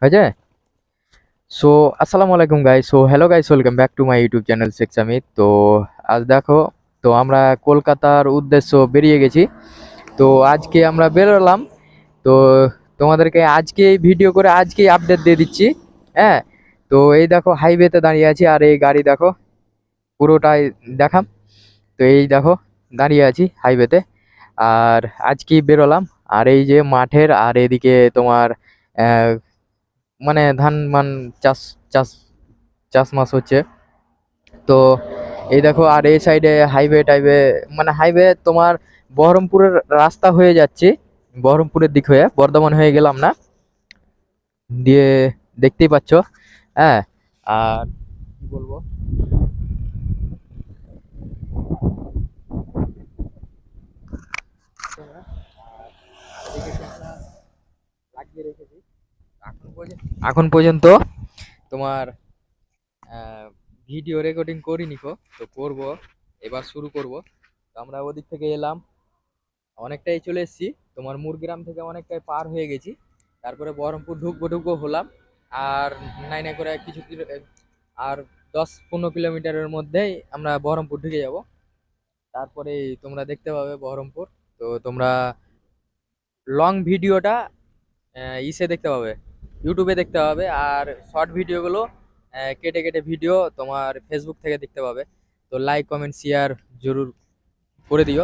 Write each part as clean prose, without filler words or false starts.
হয়েছে। সো আসসালামু আলাইকুম guys. Hello guys, welcome back to my YouTube channel Sheikh Samid. তো আজ দেখো, তো আমরা কলকাতার উদ্দেশ্য বেরিয়ে গেছি। তো আজকে আমরা বেরোলাম। তো তোমাদেরকে আজকে এই ভিডিও করে আজকেই আপডেট দিয়ে দিচ্ছি। হ্যাঁ, তো এই দেখো হাইওয়েতে দাঁড়িয়ে আছি, আর এই গাড়ি দেখো পুরোটাই দেখাম। তো এই দেখো দাঁড়িয়ে আছি হাইওয়েতে, আর আজকেই বেরোলাম। আর এই যে মাঠের, আর এদিকে তোমার মানে ধান মান চাষ চাষ চাষবাস হচ্ছে। তো এই দেখো, আর এই সাইডে হাইওয়ে টাইওয়ে, মানে হাইওয়ে তোমার বহরমপুরের রাস্তা হয়ে যাচ্ছে, বহরমপুরের দিক হয়ে বর্ধমান হয়ে গেলাম না, দিয়ে দেখতেই পাচ্ছ। হ্যাঁ, আর কি বলবো, লাগিয়ে রেখেছি এখন পর্যন্ত তোমার ভিডিও রেকর্ডিং করিনি কো, তো করব, এবার শুরু করব। তো আমরা ওদিক থেকে এলাম, অনেকটাই চলে এসেছি, তোমার মুরগ্রাম থেকে অনেকটাই পার হয়ে গেছি। তারপরে বহরমপুর ঢুকবো ঢুকবো হলাম। আর নাই নাই করে আর 10-15 কিলোমিটারের মধ্যেই আমরা বহরমপুর ঢুকে যাব। তারপরে তোমরা দেখতে পাবে বহরমপুর। তো তোমরা লং ভিডিওটা ইসে দেখতে পাবে, ইউটিউবে দেখতে পাবে। আর শর্ট ভিডিওগুলো কেটে কেটে ভিডিও তোমার ফেসবুক থেকে দেখতে পাবে। তো লাইক কমেন্ট শেয়ার জরুর করে দিও,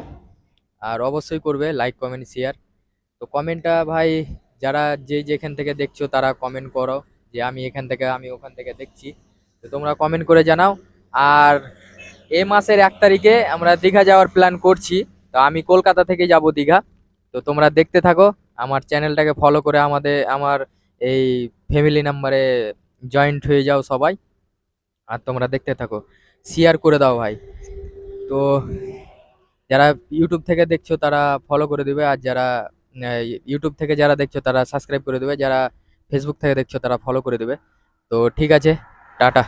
আর অবশ্যই করবে লাইক কমেন্ট শেয়ার। তো কমেন্টটা ভাই, যারা যে যেখান থেকে দেখছো তারা কমেন্ট করো, যে আমি এখান থেকে আমি ওখান থেকে দেখছি। তো তোমরা কমেন্ট করে জানাও। আর এই মাসের 1 তারিখে আমরা দীঘা যাওয়ার প্ল্যান করছি। তো আমি কলকাতা থেকে যাব দীঘা। তো তোমরা দেখতে থাকো, আমার চ্যানেলটাকে ফলো করে আমার এই ফ্যামিলি নাম্বারে জয়েন্ট হয়ে যাও সবাই। আর তোমরা দেখতে থাকো, শেয়ার করে দাও ভাই। তো যারা ইউটিউব থেকে দেখছো তারা ফলো করে দিবে, আর যারা ইউটিউব থেকে যারা দেখছো তারা সাবস্ক্রাইব করে দেবে, যারা ফেসবুক থেকে দেখছো তারা ফলো করে দেবে। তো ঠিক আছে, টাটা।